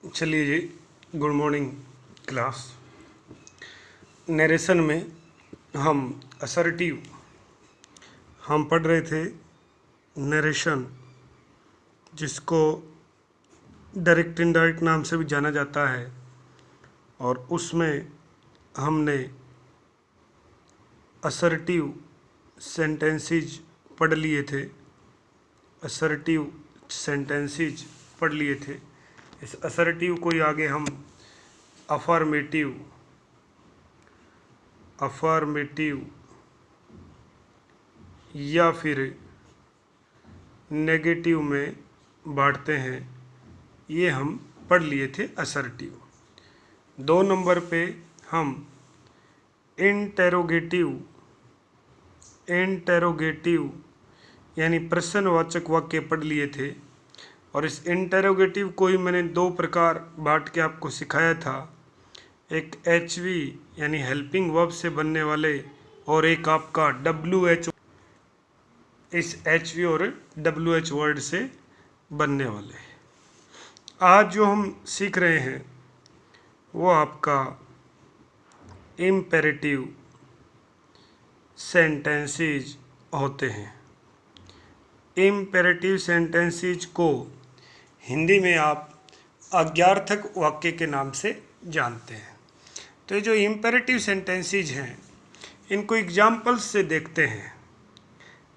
चलिए जी, good morning class. Narration में हम असर्टिव हम पढ़ रहे थे। नरेशन, जिसको डायरेक्ट इनडायरेक्ट नाम से भी जाना जाता है, और उसमें हमने असर्टिव सेंटेंसेस पढ़ लिए थे। असर्टिव सेंटेंसेस पढ़ लिए थे। इस असर्टिव को ही आगे हम अफर्मेटिव या फिर नेगेटिव में बांटते हैं। ये हम पढ़ लिए थे असर्टिव। 2 नंबर पे हम इंटेरोगेटिव यानी प्रश्नवाचक वाक्य पढ़ लिए थे। और इस इंटेरोगेटिव को ही मैंने 2 प्रकार बांट के आपको सिखाया था। एक HV यानी हेल्पिंग वर्ब से बनने वाले, और एक आपका WH, इस HV और WH वर्ड से बनने वाले। आज जो हम सीख रहे हैं वो आपका इम्पेरेटिव सेंटेंसेस होते हैं। इम्पेरेटिव सेंटेंसेस को हिंदी में आप आज्ञार्थक वाक्य के नाम से जानते हैं। तो ये जो इम्पेरेटिव सेंटेंसेस हैं, इनको एग्जाम्पल्स से देखते हैं।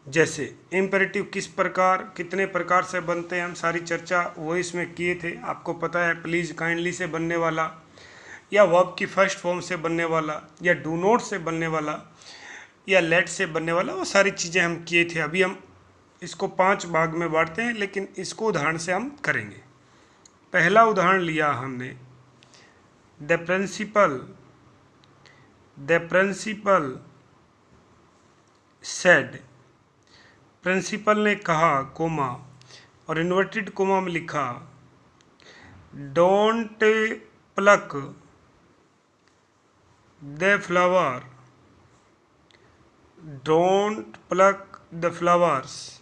जैसे इम्पेरेटिव किस प्रकार, कितने प्रकार से बनते हैं, हम सारी चर्चा वो इसमें किए थे। आपको पता है, प्लीज़ काइंडली से बनने वाला, या वर्ब की फर्स्ट फॉर्म से बनने वाला, या डू नॉट से बनने वाला, या लेट से बनने वाला, वो सारी चीज़ें हम किए थे। अभी हम इसको 5 भाग में बांटते हैं, लेकिन इसको उदाहरण से हम करेंगे। पहला उदाहरण लिया हमने, द प्रिंसिपल सेड। प्रिंसिपल ने कहा, कोमा, और इन्वर्टेड कोमा में लिखा, don't plug the flower, don't plug the flowers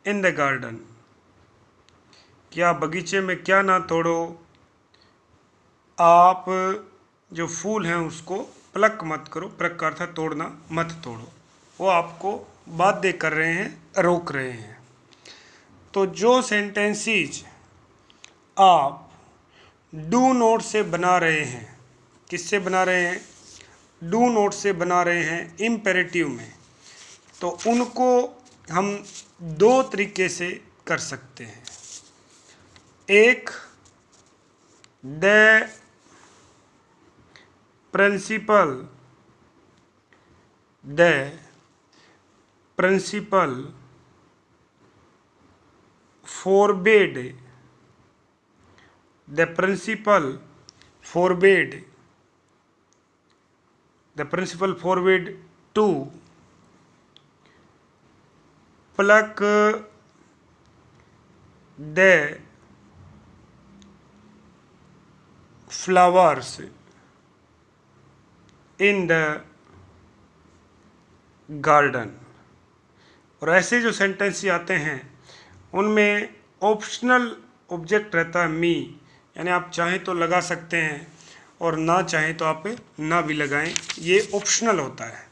in the garden. क्या बगीचे में क्या ना तोड़ो, आप जो फूल हैं उसको प्लक मत करो। प्लक का अर्थ है तोड़ना, मत तोड़ो। वो आपको बाध्य कर रहे हैं, रोक रहे हैं। तो जो सेंटेंसेस आप डू नॉट से बना रहे हैं, किससे बना रहे हैं? डू नॉट से बना रहे हैं इम्पेरेटिव में, तो उनको हम 2 तरीके से कर सकते हैं। एक, the principal forbade to pluck the flowers in the garden. और ऐसे जो सेंटेंस आते हैं उनमें ऑप्शनल ऑब्जेक्ट रहता है मी, यानी आप चाहें तो लगा सकते हैं और ना चाहें तो आप ना भी लगाएं, ये ऑप्शनल होता है।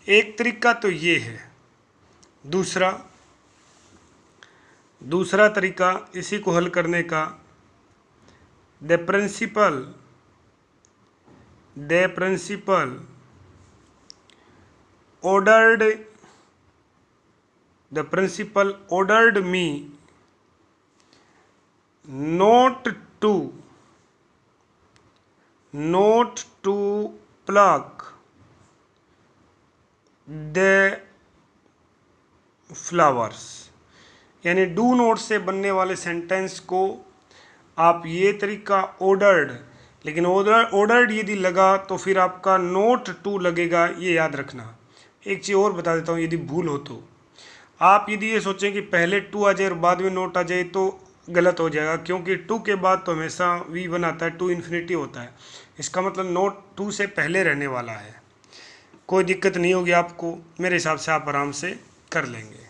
एक तरीका तो ये है। दूसरा तरीका इसी को हल करने का, the principal ordered me not to pluck the flowers। यानी डू नॉट से बनने वाले सेंटेंस को आप ये तरीका ऑर्डर्ड, लेकिन ऑर्डर्ड यदि लगा तो फिर आपका नोट टू लगेगा, ये याद रखना। एक चीज़ और बता देता हूँ, यदि भूल हो तो आप यदि ये सोचें कि पहले टू आ जाए और बाद में नोट आ जाए तो गलत हो जाएगा, क्योंकि टू के बाद तो हमेशा V1 आता है, टू इन्फिनिटी होता है। इसका मतलब नोट टू से पहले रहने वाला है। कोई दिक्कत नहीं होगी आपको, मेरे हिसाब से आप आराम से कर लेंगे।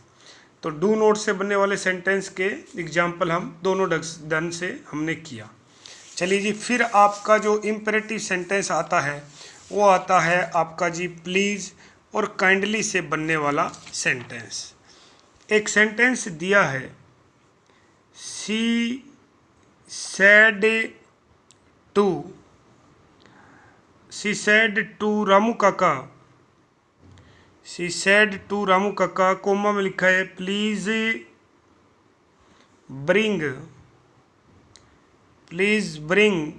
तो डू नोट से बनने वाले सेंटेंस के एग्जाम्पल हम दोनों ढंग से हमने किया। चलिए जी, फिर आपका जो इम्पेरेटिव सेंटेंस आता है वो आता है आपका जी प्लीज़ और काइंडली से बनने वाला सेंटेंस। एक सेंटेंस दिया है, सी सेड टू रामू काका, सी सेड टू रामू काका, कोमा में लिखा है please bring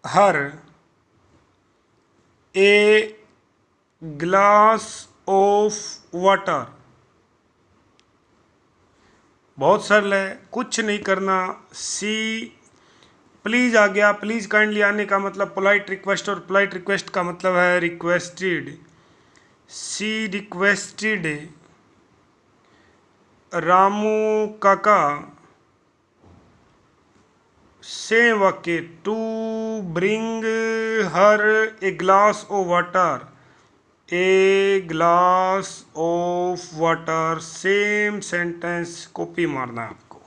her a glass of water. बहुत सरल है, कुछ नहीं करना। सी प्लीज आ गया, प्लीज काइंडली आने का मतलब पोलाइट रिक्वेस्ट, और पोलाइट रिक्वेस्ट का मतलब है रिक्वेस्टेड। सी रिक्वेस्टेड रामू काका, सेम वाक्य, to bring her a glass of water, a glass of water, same sentence copy मारना है आपको।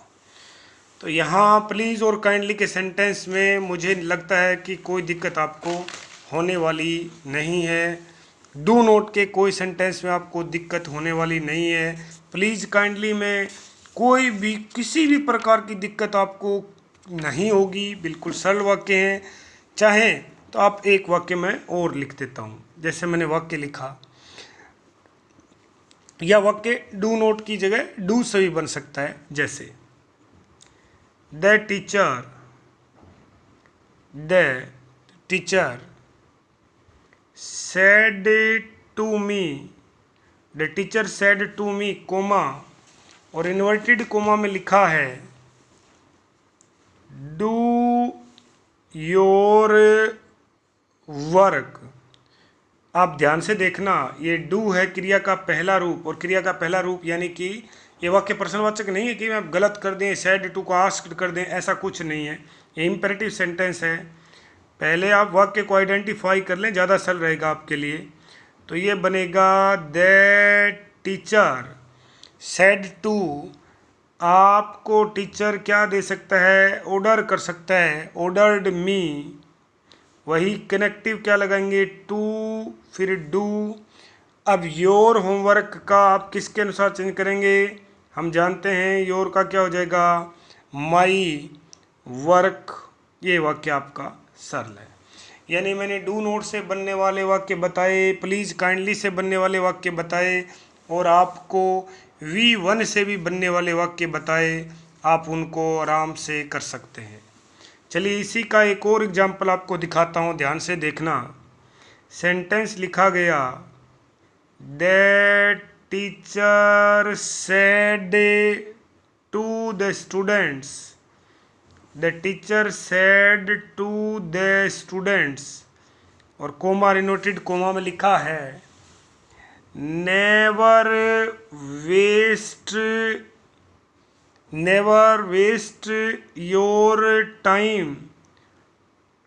तो यहाँ प्लीज़ और काइंडली के सेंटेंस में मुझे लगता है कि कोई दिक्कत आपको होने वाली नहीं है। डू नोट के कोई सेंटेंस में आपको दिक्कत होने वाली नहीं है। प्लीज़ काइंडली में कोई भी किसी भी प्रकार की दिक्कत आपको नहीं होगी, बिल्कुल सरल वाक्य हैं। चाहे तो आप एक वाक्य में और लिख देता हूँ, जैसे मैंने वाक्य लिखा, या वाक्य डू नोट की जगह डू से भी बन सकता है, जैसे the teacher said to me, the teacher said to me, comma और इन्वर्टेड कोमा में लिखा है डू योर वर्क। आप ध्यान से देखना, ये डू है क्रिया का पहला रूप, और क्रिया का पहला रूप यानी कि ये वाक्य प्रश्नवाचक नहीं है कि आप गलत कर दें, सैड टू को आस्क्ड कर दें, ऐसा कुछ नहीं है। ये इम्पेरेटिव सेंटेंस है। पहले आप वाक्य को आइडेंटिफाई कर लें, ज़्यादा सरल रहेगा आपके लिए। तो ये बनेगा द टीचर सैड टू, आपको टीचर क्या दे सकता है, ऑर्डर कर सकता है, ऑर्डर्ड मी। वही कनेक्टिव क्या लगाएंगे, टू फिर डू। अब योर होमवर्क का आप किसके अनुसार चेंज करेंगे, हम जानते हैं योर का क्या हो जाएगा, माई वर्क। ये वाक्य आपका सरल है। यानी मैंने डू नोट से बनने वाले वाक्य बताए, प्लीज़ काइंडली से बनने वाले वाक्य बताए, और आपको V1 से भी बनने वाले वाक्य बताए। आप उनको आराम से कर सकते हैं। चलिए इसी का एक और एग्जाम्पल आपको दिखाता हूँ, ध्यान से देखना। सेंटेंस लिखा गया, the teacher said to the students, the teacher said to the students, और कोमा इनवर्टेड कोमा में लिखा है never waste your time,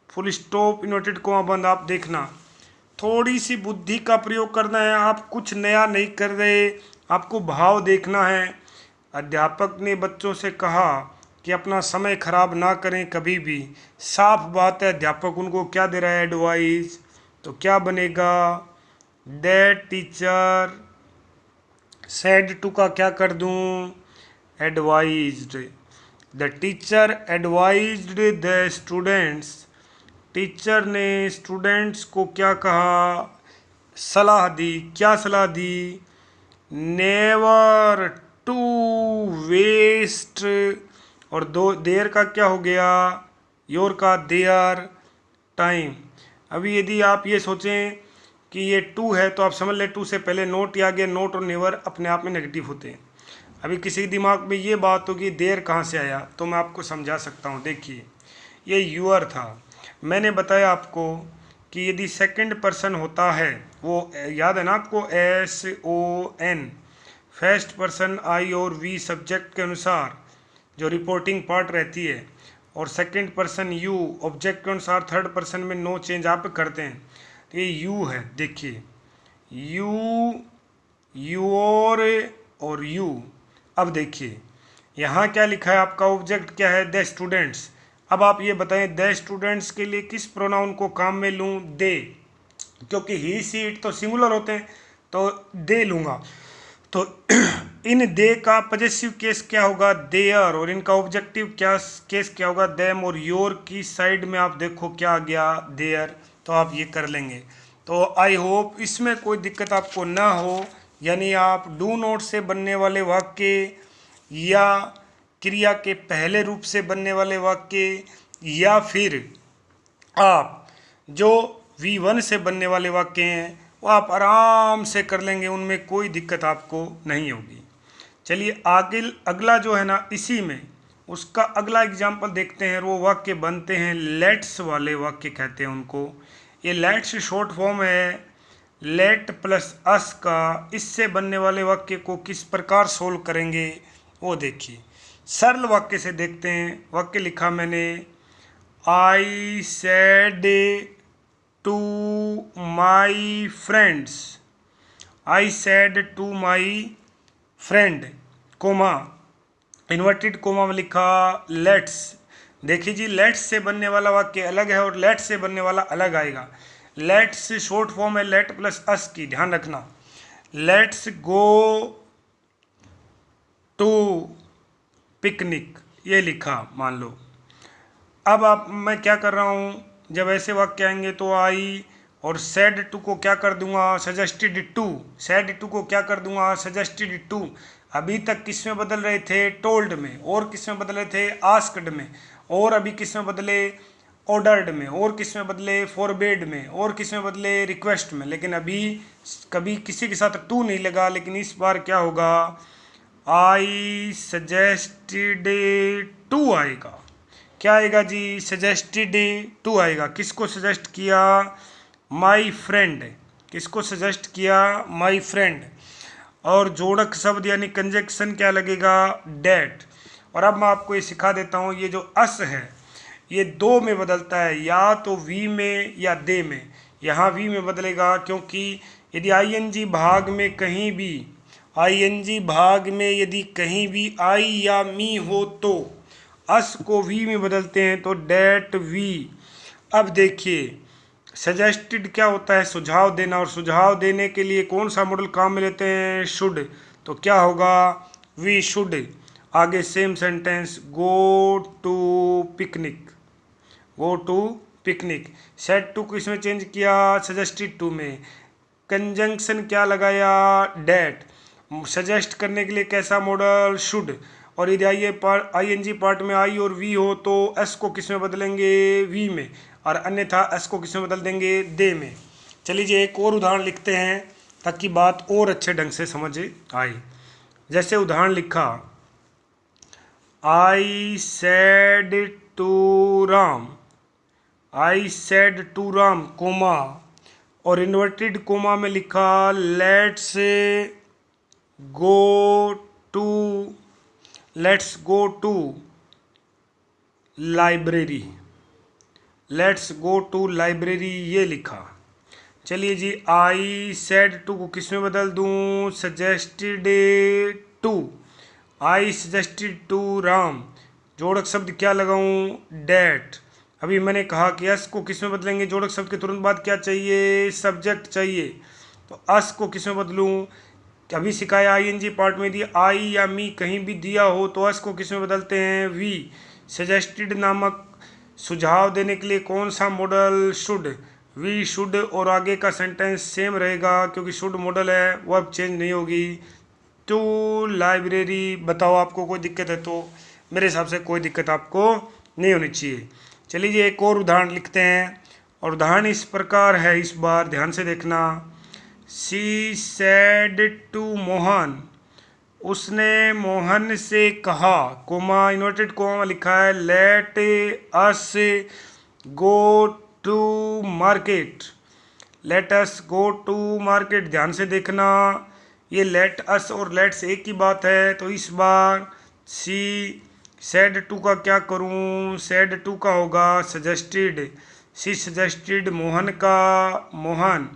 full stop inverted comma बंद। आप देखना, थोड़ी सी बुद्धि का प्रयोग करना है, आप कुछ नया नहीं कर रहे, आपको भाव देखना है। अध्यापक ने बच्चों से कहा कि अपना समय खराब ना करें कभी भी। साफ बात है, अध्यापक उनको क्या दे रहा है, एडवाइस। तो क्या बनेगा, द टीचर सेड टू का क्या कर दूं, advised. The teacher advised the students, teacher ने स्टूडेंट्स को क्या कहा, सलाह दी। क्या सलाह दी, नेवर टू वेस्ट, और दो देयर का क्या हो गया, योर का देयर टाइम। अभी यदि आप ये सोचें कि ये टू है तो आप समझ लें टू से पहले नोट आ गया। नोट और नेवर अपने आप में नेगेटिव होते हैं। अभी किसी के दिमाग में ये बात होगी देयर कहाँ से आया, तो मैं आपको समझा सकता हूँ। देखिए ये यूअर था, मैंने बताया आपको कि यदि सेकंड पर्सन होता है, वो याद है ना आपको, SON, फर्स्ट पर्सन I और V सब्जेक्ट के अनुसार जो रिपोर्टिंग पार्ट रहती है, और सेकंड पर्सन U ऑब्जेक्ट के अनुसार थर्ड पर्सन में नो चेंज आप करते हैं। तो ये U है, देखिए U, योर और U। अब देखिए यहाँ क्या लिखा है आपका ऑब्जेक्ट क्या है, द स्टूडेंट्स। अब आप ये बताएं द स्टूडेंट्स के लिए किस प्रोनाउन को काम में लूँ, दे, क्योंकि ही सी इट तो सिंगुलर होते हैं तो दे लूँगा। तो इन दे का पॉजेसिव केस क्या होगा, देयर, और इनका ऑब्जेक्टिव क्या केस क्या होगा, देम, और योर की साइड में आप देखो क्या आ गया, देयर। तो आप ये कर लेंगे। तो आई होप इसमें कोई दिक्कत आपको ना हो, यानी आप डू नॉट से बनने वाले वाक्य या क्रिया के पहले रूप से बनने वाले वाक्य या फिर आप जो V1 से बनने वाले वाक्य हैं वो आप आराम से कर लेंगे, उनमें कोई दिक्कत आपको नहीं होगी। चलिए आगे अगला जो है ना, इसी में उसका अगला एग्जाम्पल देखते हैं। वो वाक्य बनते हैं लेट्स वाले वाक्य कहते हैं उनको। ये लेट्स शॉर्ट फॉर्म है लेट प्लस अस का। इससे बनने वाले वाक्य को किस प्रकार सोल्व करेंगे वो देखिए। सरल वाक्य से देखते हैं। वाक्य लिखा मैंने, I said to my friends, I said to my friend, comma, inverted comma में लिखा लेट्स। देखिए जी, लेट्स से बनने वाला वाक्य अलग है और लेट्स से बनने वाला अलग आएगा। लेट्स शॉर्ट फॉर्म है लेट प्लस अस की, ध्यान रखना। लेट्स गो टू पिकनिक, ये लिखा मान लो। अब आप मैं क्या कर रहा हूँ, जब ऐसे वाक्य आएंगे तो आई और सेड टू को क्या कर दूंगा, सजेस्टेड टू। सेड टू को क्या कर दूंगा, सजेस्टेड टू। अभी तक किस में बदल रहे थे, टोल्ड में, और किस में बदले थे, आस्क्ड में, और अभी किस में बदले, ऑर्डर्ड में, और किस में बदले, फॉरबेड में, और किस में बदले, रिक्वेस्ट में। लेकिन अभी कभी किसी के साथ टू नहीं लगा, लेकिन इस बार क्या होगा, आई सजेस्टेड टू आएगा। क्या आएगा जी, सजेस्टेड टू आएगा। किसको सजेस्ट किया, माई फ्रेंड, किसको सजेस्ट किया, माई फ्रेंड। और जोड़क शब्द यानी कंजक्शन क्या लगेगा, डेट। और अब मैं आपको ये सिखा देता हूँ, ये जो अस है ये दो में बदलता है, या तो वी में या दे में। यहाँ वी में बदलेगा क्योंकि यदि आईएनजी भाग में कहीं भी, आईएनजी भाग में यदि कहीं भी आई या मी हो तो अस को वी में बदलते हैं, तो डेट वी। अब देखिए सजेस्टेड क्या होता है, सुझाव देना, और सुझाव देने के लिए कौन सा मॉडल काम में लेते हैं, शुड। तो क्या होगा, वी शुड। आगे same sentence, go to picnic, go to picnic. Said to को इसमें चेंज किया, सजेस्टेड टू में। कंजंक्शन क्या लगाया, डेट। सजेस्ट करने के लिए कैसा मॉडल, शुड। और यदि आईएनजी पार्ट में आई और वी हो तो एस को किस में बदलेंगे, वी में, और अन्यथा एस को किस में बदल देंगे, दे में। चलिए एक और उदाहरण लिखते हैं ताकि बात और अच्छे ढंग से समझ आए। जैसे उदाहरण लिखा, I said to Ram, I said to Ram, comma, और इन्वर्टेड कोमा में लिखा let's go to, let's go to library, let's go to library, ये लिखा। चलिए जी, आई सेड टू को किस में बदल दूं, suggested to, I suggested to Ram. जोड़क शब्द क्या लगाऊं, डेट। अभी मैंने कहा कि अस को किस में बदलेंगे, जोड़क शब्द के तुरंत बाद क्या चाहिए, सब्जेक्ट चाहिए। तो अस को किस में बदलूं, अभी सिखाया आईएनजी पार्ट में दिया, आई या मी कहीं भी दिया हो तो अस को किस में बदलते हैं, वी। सजेस्टेड नामक सुझाव देने के लिए कौन सा मॉडल, शुड, वी शुड। और आगे का सेंटेंस सेम रहेगा क्योंकि शुड मॉडल है, वो अब चेंज नहीं होगी। To library. बताओ आपको कोई दिक्कत है तो, मेरे हिसाब से कोई दिक्कत आपको नहीं होनी चाहिए। चलिए जी एक और उदाहरण लिखते हैं, और उदाहरण इस प्रकार है, इस बार ध्यान से देखना। शी सेड टू मोहन, उसने मोहन से कहा, कोमा, इन्वर्टेड कोमा लिखा है, let us go to market, let us go to market. ध्यान से देखना, ये लेट अस और लेट्स एक ही बात है। तो इस बार सी सेड टू का क्या करूं, सेड टू का होगा सजेस्टेड, सी सजेस्टेड मोहन का, मोहन।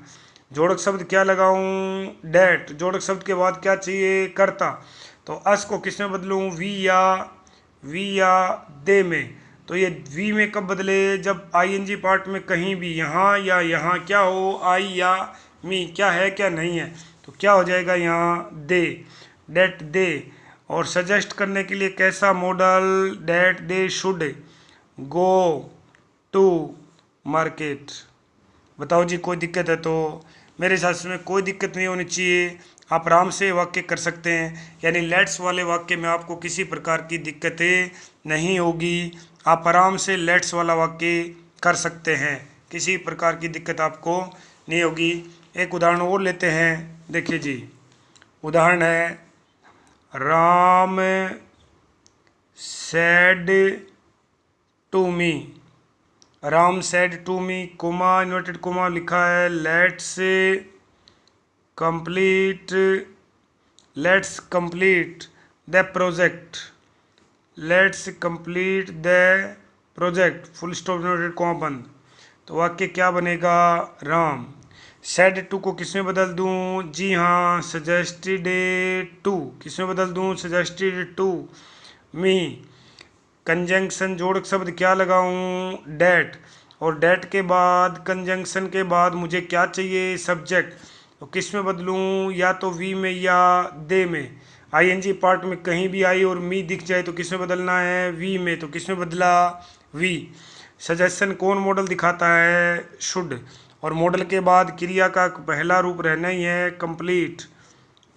जोड़क शब्द क्या लगाऊं, डेट। जोड़क शब्द के बाद क्या चाहिए, कर्ता। तो तो अस को किस में बदलूँ, वी या दे में। तो ये वी में कब बदले, जब आईएनजी पार्ट में कहीं भी यहाँ या यहाँ क्या हो, आई या मी, क्या है क्या नहीं है, तो क्या हो जाएगा यहाँ दे, डेट दे। और सजेस्ट करने के लिए कैसा model, that they should go to market. बताओ जी कोई दिक्कत है तो, मेरे हिसाब से में कोई दिक्कत नहीं होनी चाहिए, आप आराम से वाक्य कर सकते हैं। यानी लेट्स वाले वाक्य में आपको किसी प्रकार की दिक्कतें नहीं होगी, आप आराम से लेट्स वाला वाक्य कर सकते हैं, किसी प्रकार की दिक्कत आपको नहीं होगी। एक उदाहरण और लेते हैं, देखिए जी, उदाहरण है Ram said to me, Ram said to me, comma inverted comma लिखा है, let's complete the project, let's complete the project, full stop inverted comma बंद। तो वाक्य क्या बनेगा, राम सेड टू को किस में बदल दूं, जी हाँ सजेस्टेड टू, किस में बदल दूं, सजेस्टेड टू मी। कंजंक्शन जोड़क शब्द क्या लगाऊं, डेट, और डेट के बाद कंजंक्शन के बाद मुझे क्या चाहिए, सब्जेक्ट, तो किस में बदलूं, या तो वी में या दे में। आईएनजी पार्ट में कहीं भी आई और मी दिख जाए तो किस में बदलना है, वी में, तो किस में बदला, वी। सजेशन कौन मॉडल दिखाता है, शुड, और मॉडल के बाद क्रिया का पहला रूप रहना ही है complete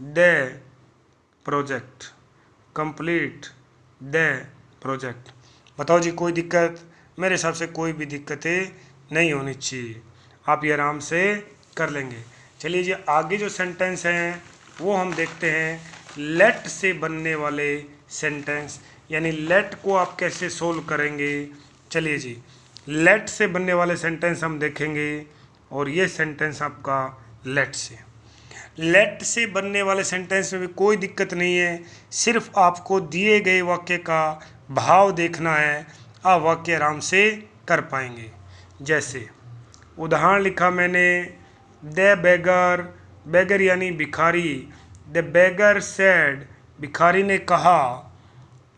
the project, complete the project. बताओ जी कोई दिक्कत, मेरे हिसाब से कोई भी दिक्कतें नहीं होनी चाहिए, आप ये आराम से कर लेंगे। चलिए जी आगे जो सेंटेंस हैं वो हम देखते हैं, लेट से बनने वाले सेंटेंस, यानी लेट को आप कैसे सोल्व करेंगे। चलिए जी लेट से बनने वाले सेंटेंस हम देखेंगे, और ये सेंटेंस आपका लेट से बनने वाले सेंटेंस में भी कोई दिक्कत नहीं है, सिर्फ आपको दिए गए वाक्य का भाव देखना है, आप वाक्य आराम से कर पाएंगे। जैसे उदाहरण लिखा मैंने, द बेगर, बेगर यानी भिखारी, द बेगर सेड, भिखारी ने कहा,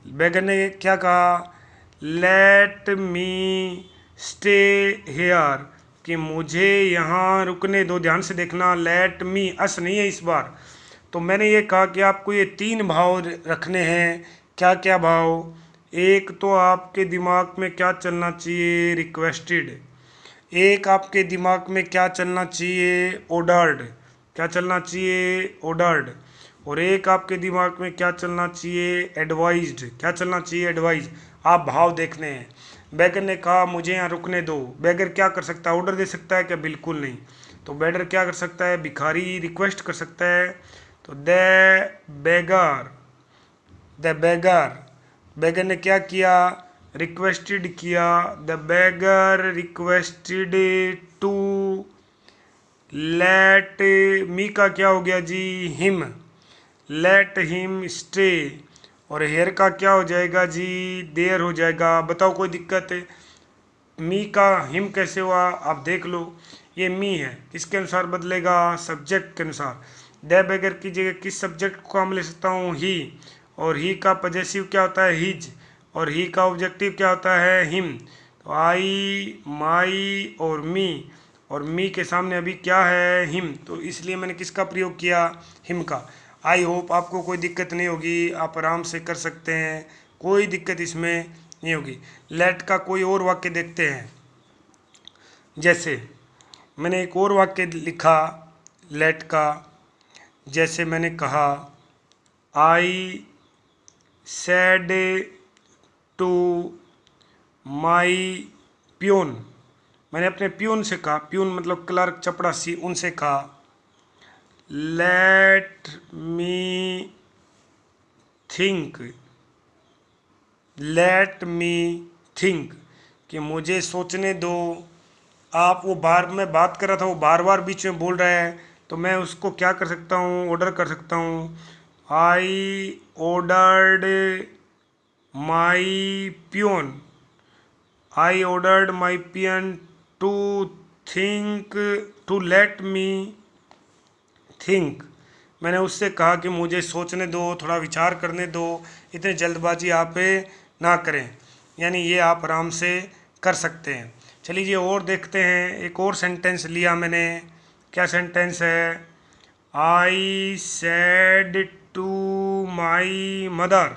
बेगर ने क्या कहा, लेट मी स्टे हेयर, कि मुझे यहाँ रुकने दो। ध्यान से देखना, लेट मी, अस नहीं है इस बार। तो मैंने ये कहा कि आपको ये तीन भाव रखने हैं, क्या क्या भाव, एक तो आपके दिमाग में क्या चलना चाहिए, रिक्वेस्टेड, एक आपके दिमाग में क्या चलना चाहिए, ऑर्डर्ड, क्या चलना चाहिए, ऑर्डर्ड, और एक आपके दिमाग में क्या चलना चाहिए, एडवाइज्ड, क्या चलना चाहिए, एडवाइज। आप भाव देखने हैं। बेगर ने कहा मुझे यहाँ रुकने दो, बेगर क्या कर सकता है, ऑर्डर दे सकता है क्या, बिल्कुल नहीं। तो बेगर क्या कर सकता है, भिखारी रिक्वेस्ट कर सकता है। तो बेगर, बेगर ने क्या किया, रिक्वेस्टेड किया, the beggar requested to let me का क्या हो गया जी, हिम, लेट हिम स्टे, और हेयर का क्या हो जाएगा जी, देयर हो जाएगा। बताओ कोई दिक्कत है, मी का हिम कैसे हुआ, आप देख लो, ये मी है, किसके अनुसार बदलेगा, सब्जेक्ट के अनुसार। द बेगर की जगह किस सब्जेक्ट को काम ले सकता हूँ, ही, और ही का पजेसिव क्या होता है, हिज, और ही का ऑब्जेक्टिव क्या होता है, हिम। तो आई, माई और मी के सामने अभी क्या है, हिम, तो इसलिए मैंने किसका प्रयोग किया, हिम का। आई होप आपको कोई दिक्कत नहीं होगी, आप आराम से कर सकते हैं, कोई दिक्कत इसमें नहीं होगी। लेट का कोई और वाक्य देखते हैं। जैसे मैंने एक और वाक्य लिखा लेट का, जैसे मैंने कहा, I said to my peon, मैंने अपने प्यून से कहा, प्यून मतलब क्लर्क, चपड़ासी, उनसे कहा, लेट मी थिंक, कि मुझे सोचने दो। आप वो बार में बात कर रहा था, वो बार बार बीच में बोल रहा है, तो मैं उसको क्या कर सकता हूँ, ऑर्डर कर सकता हूँ, I ordered my peon, I ordered my peon to think, to let me think, मैंने उससे कहा कि मुझे सोचने दो, थोड़ा विचार करने दो, इतनी जल्दबाजी आप ना करें। यानी ये आप आराम से कर सकते हैं। चलिए ये और देखते हैं। एक और सेंटेंस लिया मैंने। क्या सेंटेंस है? I said to my mother.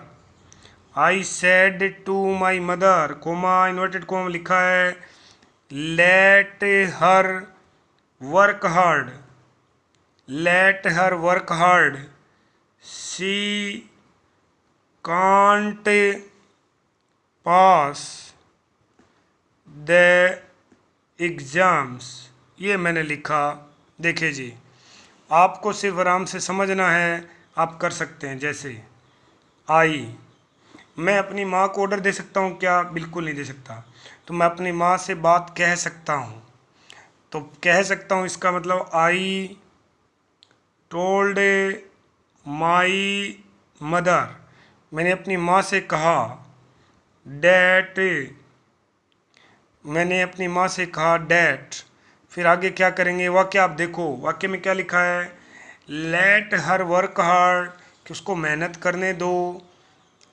I said to my mother, comma inverted comma लिखा है, let her work hard. Let her work hard, she can't pass the exams. ये मैंने लिखा। देखिए जी, आपको सिर्फ आराम से समझना है, आप कर सकते हैं। जैसे आई, मैं अपनी माँ को ऑर्डर दे सकता हूँ क्या? बिल्कुल नहीं दे सकता। तो मैं अपनी माँ से बात कह सकता हूँ। तो कह सकता हूँ इसका मतलब आई टोल्ड माई मदर, मैंने अपनी माँ से कहा। डैट, मैंने अपनी माँ से कहा डैट। फिर आगे क्या करेंगे? वाक्य आप देखो, वाक्य में क्या लिखा है? लेट हर वर्क हार्ड, कि उसको मेहनत करने दो,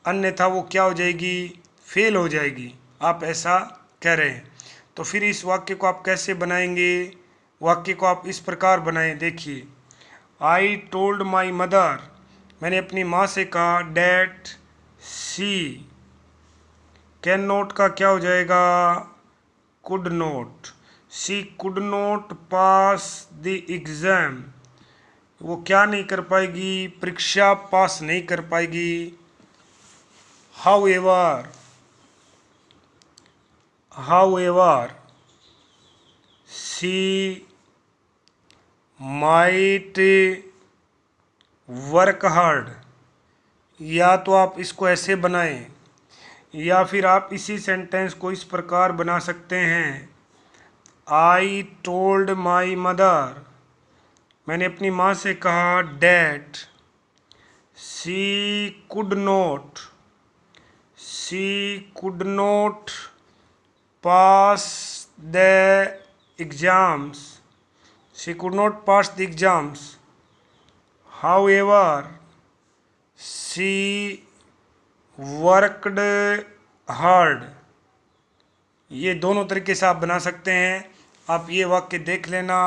अन्यथा वो क्या हो जाएगी? फेल हो जाएगी। आप ऐसा कह रहे हैं। तो फिर इस वाक्य को आप कैसे बनाएंगे? वाक्य को आप इस प्रकार बनाएं। देखिए, आई टोल्ड माई मदर, मैंने अपनी माँ से कहा डैट शी कैन नॉट का क्या हो जाएगा? Could not. She could not pass the exam, वो क्या नहीं कर पाएगी? परीक्षा पास नहीं कर पाएगी। However, she might work hard। या तो आप इसको ऐसे बनाएं, या फिर आप इसी सेंटेंस को इस प्रकार बना सकते हैं। आई टोल्ड माई मदर, मैंने अपनी माँ से कहा that she could not pass the exams। she could not pass the exams, however she worked hard। ये दोनों तरीके से आप बना सकते हैं। आप ये वाक्य देख लेना,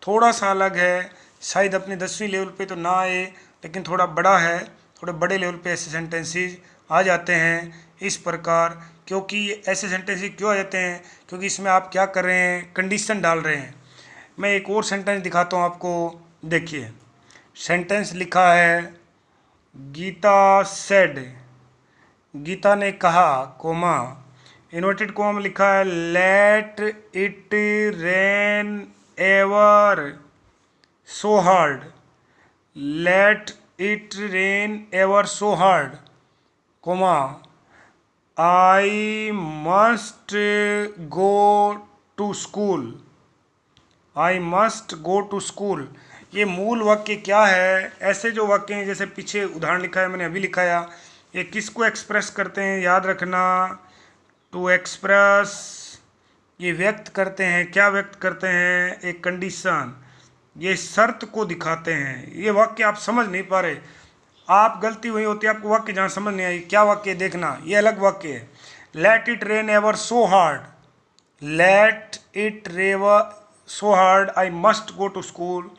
थोड़ा सा अलग है, शायद अपने 10वीं लेवल पे तो ना आए, लेकिन थोड़ा बड़ा है। थोड़े बड़े लेवल पे ऐसे सेंटेंसेस आ जाते हैं इस प्रकार। क्योंकि ऐसे सेंटेंसेस क्यों आ जाते हैं? क्योंकि इसमें आप क्या कर रहे हैं? कंडीशन डाल रहे हैं। मैं एक और सेंटेंस दिखाता हूँ आपको। देखिए, सेंटेंस लिखा है, गीता सेड, गीता ने कहा, कोमा इन्वर्टेड कोमा में लिखा है, let it rain ever so hard. Let it rain ever so hard, comma I must go to school. I must go to school. ये मूल वाक्य क्या है? ऐसे जो वाक्य हैं, जैसे पीछे उदाहरण लिखा है, मैंने अभी लिखाया, ये किसको एक्सप्रेस करते हैं? याद रखना, टू एक्सप्रेस, ये व्यक्त करते हैं। क्या व्यक्त करते हैं? एक कंडीशन, ये शर्त को दिखाते हैं। ये वाक्य आप समझ नहीं पा रहे, आप गलती वही होती है, आपको वाक्य जहाँ समझ नहीं आई। क्या वाक्य देखना, ये अलग वाक्य है। Let it rain ever so hard, let it रेवर so hard, I must go to school.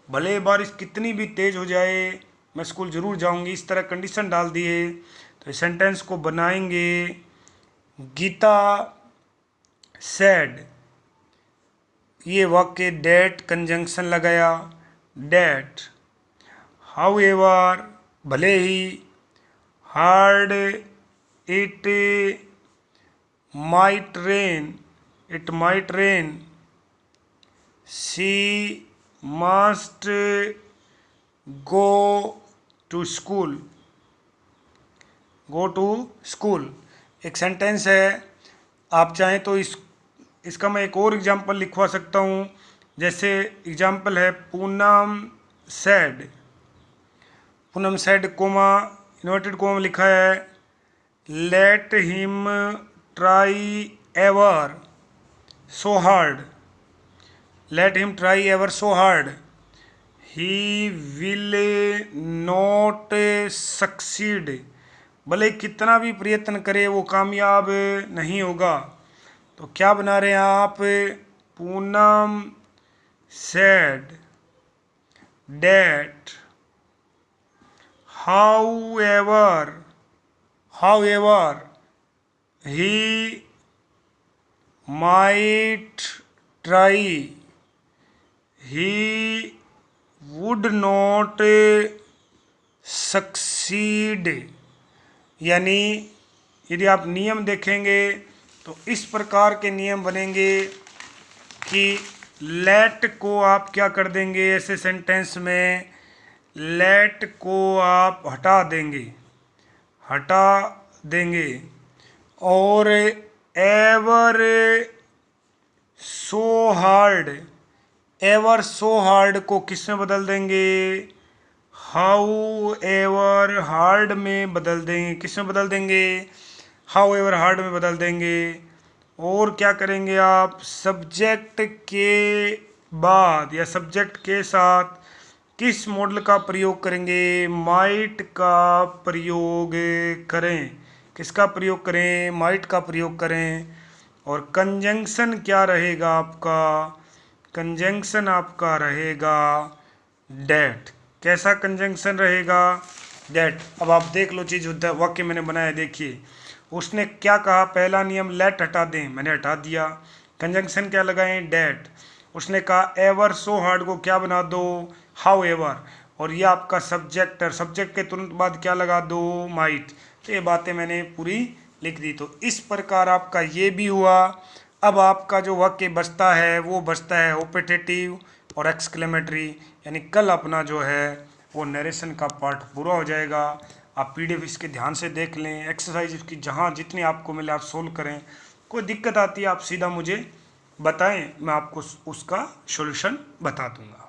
भले बारिश कितनी भी तेज हो जाए, मैं स्कूल जरूर जाऊंगी। इस तरह कंडीशन डाल दिए। तो इस सेंटेंस को बनाएंगे, गीता सेड, ये वाक्य डेट कंजंक्शन लगाया, डेट, हाउएवर, भले ही, hard it might rain, it might rain, she must go to school, go to school. एक सेंटेंस है, आप चाहें तो इसका मैं एक और एग्जांपल लिखवा सकता हूँ। जैसे एग्जांपल है, Poonam said, Poonam said coma inverted comma में लिखा है, let him try ever so hard, let him try ever so hard, he will not succeed, भले कितना भी प्रयत्न करे वो कामयाब नहीं होगा। तो क्या बना रहे हैं आप, Poonam said that however he might try, he would not succeed। यानी यदि आप नियम देखेंगे तो इस प्रकार के नियम बनेंगे कि लेट को आप क्या कर देंगे, ऐसे सेंटेंस में लेट को आप हटा देंगे और एवर सो हार्ड को किस में बदल देंगे, हाउ एवर हार्ड में बदल देंगे। किस में बदल देंगे, हाउ एवर हार्ड में बदल देंगे। और क्या करेंगे आप, सब्जेक्ट के बाद या सब्जेक्ट के साथ किस मॉडल का प्रयोग करेंगे, माइट का प्रयोग करें। किसका प्रयोग करें, माइट का प्रयोग करें। और कंजंक्शन क्या रहेगा आपका, कंजंक्शन आपका रहेगा डेट। कैसा कंजंक्शन रहेगा, डेट। अब आप देख लो चीज, वाक्य मैंने बनाया, देखिए उसने क्या कहा, पहला नियम लेट हटा दें, मैंने हटा दिया। कंजंक्शन क्या लगाएं, डेट। उसने कहा एवर सो हार्ड को क्या बना दो, हाउ एवर। और ये आपका सब्जेक्ट है, सब्जेक्ट के तुरंत बाद क्या लगा दो, माइट। तो ये बातें मैंने पूरी लिख दी। तो इस प्रकार आपका ये भी हुआ। अब आपका जो वाक्य बचता है वो बचता है ओपेटेटिव और एक्सक्लेमेटरी, यानी कल अपना जो है वो नरेशन का पार्ट पूरा हो जाएगा। आप PDF इसके ध्यान से देख लें, एक्सरसाइज इसकी जहाँ जितनी आपको मिले आप सोल्व करें। कोई दिक्कत आती है आप सीधा मुझे बताएं, मैं आपको उसका सॉल्यूशन बता दूंगा।